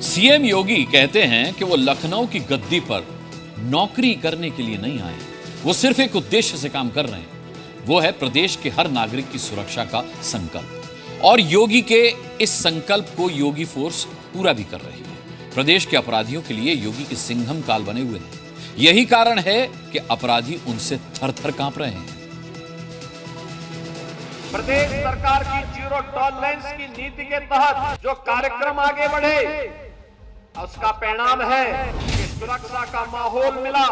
CM योगी कहते हैं कि वो लखनऊ की गद्दी पर नौकरी करने के लिए नहीं आए, वो सिर्फ एक उद्देश्य से काम कर रहे हैं। वो है प्रदेश के हर नागरिक की सुरक्षा का संकल्प। और योगी के इस संकल्प को योगी फोर्स पूरा भी कर रही है। प्रदेश के अपराधियों के लिए योगी के सिंघम काल बने हुए हैं। यही कारण है कि अपराधी उनसे थर-थर कांप रहे हैं। प्रदेश सरकार की जीरो टॉलरेंस की नीति के तहत जो कार्यक्रम आगे बढ़े, उसका परिणाम है कि सुरक्षा का माहौल मिला।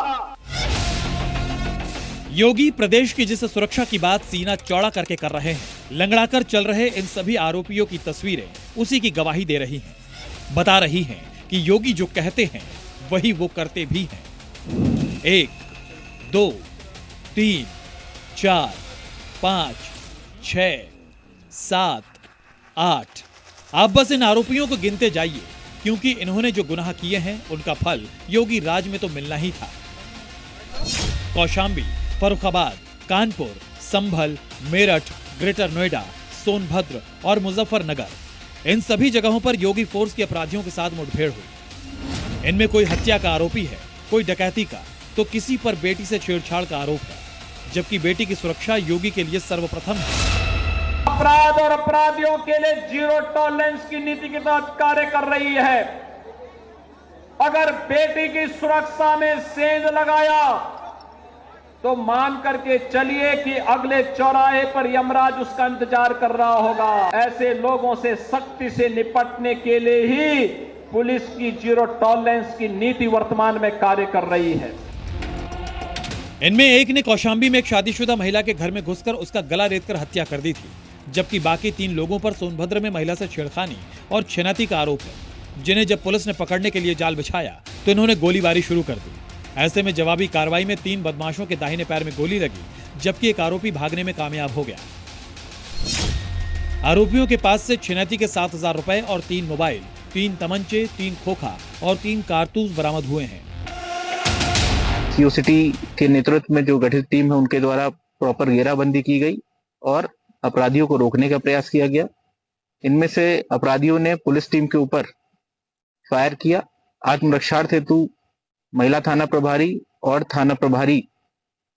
योगी प्रदेश की जिस सुरक्षा की बात सीना चौड़ा करके कर रहे हैं, लंगड़ाकर चल रहे इन सभी आरोपियों की तस्वीरें उसी की गवाही दे रही हैं। बता रही हैं कि योगी जो कहते हैं वही वो करते भी हैं। 1, 2, 3, 4, 5, 6, 7, 8। आप बस इन आरोपियों को गिनते जाइए, क्योंकि इन्होंने जो गुनाह किए हैं उनका फल योगी राज में तो मिलना ही था। कौशाम्बी, फर्रुखाबाद, कानपुर, संभल, मेरठ, ग्रेटर नोएडा, सोनभद्र और मुजफ्फरनगर, इन सभी जगहों पर योगी फोर्स के अपराधियों के साथ मुठभेड़ हुई। इनमें कोई हत्या का आरोपी है, कोई डकैती का, तो किसी पर बेटी से छेड़छाड़ का आरोप है, जबकि बेटी की सुरक्षा योगी के लिए सर्वप्रथम है। अपराध और अपराधियों के लिए जीरो टॉलरेंस की नीति के तहत कार्य कर रही है। अगर बेटी की सुरक्षा में सेंध लगाया तो मान करके चलिए कि अगले चौराहे पर यमराज उसका इंतजार कर रहा होगा। ऐसे लोगों से सख्ती से निपटने के लिए ही पुलिस की जीरो टॉलरेंस की नीति वर्तमान में कार्य कर रही है। इनमें एक ने कौशाम्बी में एक शादीशुदा महिला के घर में घुसकर उसका गला रेतकर हत्या कर दी थी, जबकि बाकी 3 लोगों पर सोनभद्र में महिला से छेड़खानी और छिनैती का आरोप है, जिन्हें जब पुलिस ने पकड़ने के लिए जाल बिछाया तो इन्होंने गोलीबारी शुरू कर दी। ऐसे में जवाबी कार्रवाई में 3 बदमाशों के दाहिने पैर में गोली लगी, जबकि एक आरोपी भागने में कामयाब हो गया। आरोपियों के पास से छिनैती के 7,000 रुपए और 3 मोबाइल, 3 तमंचे, 3 खोखा और 3 कारतूस बरामद हुए हैं। सीओ सिटी के नेतृत्व में जो गठित टीम है उनके द्वारा प्रॉपर घेराबंदी की गई और अपराधियों को रोकने का प्रयास किया गया। इनमें से अपराधियों ने पुलिस टीम के ऊपर फायर किया। आत्मरक्षार्थ हेतु महिला थाना प्रभारी और थाना प्रभारी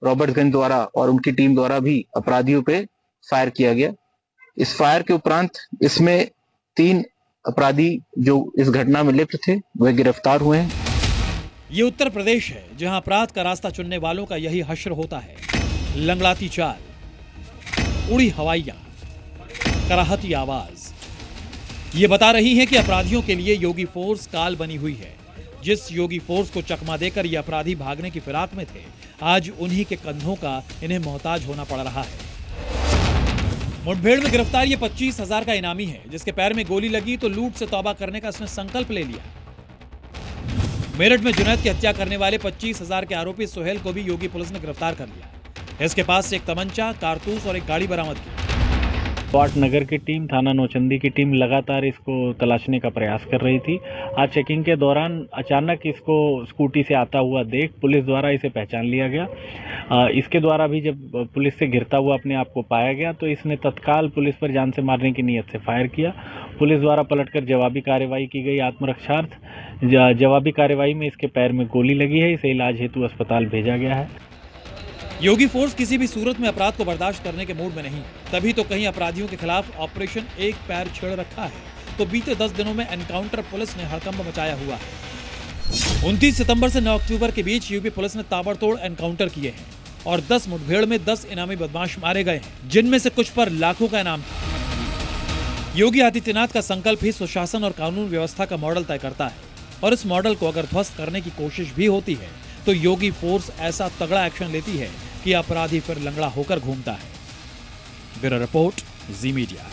रॉबर्ट्सगंज द्वारा और उनकी टीम द्वारा भी अपराधियों पे फायर किया गया। इस फायर के उपरांत इसमें 3 अपराधी जो इस घटना में लिप्त थे वह गिरफ्तार हुए हैं। ये उत्तर प्रदेश है, जहां अपराध का रास्ता चुनने वालों का यही हश्र होता है। लंगड़ाती चाल, उड़ी हवाइयां, कराहती आवाज, ये बता रही है कि अपराधियों के लिए योगी फोर्स काल बनी हुई है। जिस योगी फोर्स को चकमा देकर ये अपराधी भागने की फिराक में थे, आज उन्हीं के कंधों का इन्हें मोहताज होना पड़ रहा है। मुठभेड़ में गिरफ्तार ये 25,000 का इनामी है, जिसके पैर में गोली लगी तो लूट से तौबा करने का इसने संकल्प ले लिया। मेरठ में जुनैद की हत्या करने वाले 25,000 के आरोपी सुहेल को भी योगी पुलिस ने गिरफ्तार कर लिया। इसके पास से एक तमंचा, कारतूस और एक गाड़ी बरामद की। वाट नगर की टीम, थाना नौचंदी की टीम लगातार इसको तलाशने का प्रयास कर रही थी। आज चेकिंग के दौरान अचानक इसको स्कूटी से आता हुआ देख पुलिस द्वारा इसे पहचान लिया गया। इसके द्वारा भी जब पुलिस से घिरता हुआ अपने आप को पाया गया तो इसने तत्काल पुलिस पर जान से मारने की नीयत से फायर किया। पुलिस द्वारा पलटकर जवाबी कार्रवाई की गई आत्मरक्षार्थ। जवाबी कार्रवाई में इसके पैर में गोली लगी है। इसे इलाज हेतु अस्पताल भेजा गया है। योगी फोर्स किसी भी सूरत में अपराध को बर्दाश्त करने के मूड में नहीं, तभी तो कहीं अपराधियों के खिलाफ ऑपरेशन एक पैर छेड़ रखा है, तो बीते 10 दिनों में एनकाउंटर पुलिस ने हड़कंप मचाया हुआ है। 29 सितंबर से 9 अक्टूबर के बीच यूपी पुलिस ने ताबड़तोड़ एनकाउंटर किए हैं और 10 मुठभेड़ में 10 इनामी बदमाश मारे गए हैं, जिनमें से कुछ पर लाखों का इनाम था। योगी आदित्यनाथ का संकल्प ही सुशासन और कानून व्यवस्था का मॉडल तय करता है, और इस मॉडल को अगर ध्वस्त करने की कोशिश भी होती है तो योगी फोर्स ऐसा तगड़ा एक्शन लेती है कि अपराधी फिर लंगड़ा होकर घूमता है। ब्यूरो रिपोर्ट, जी मीडिया।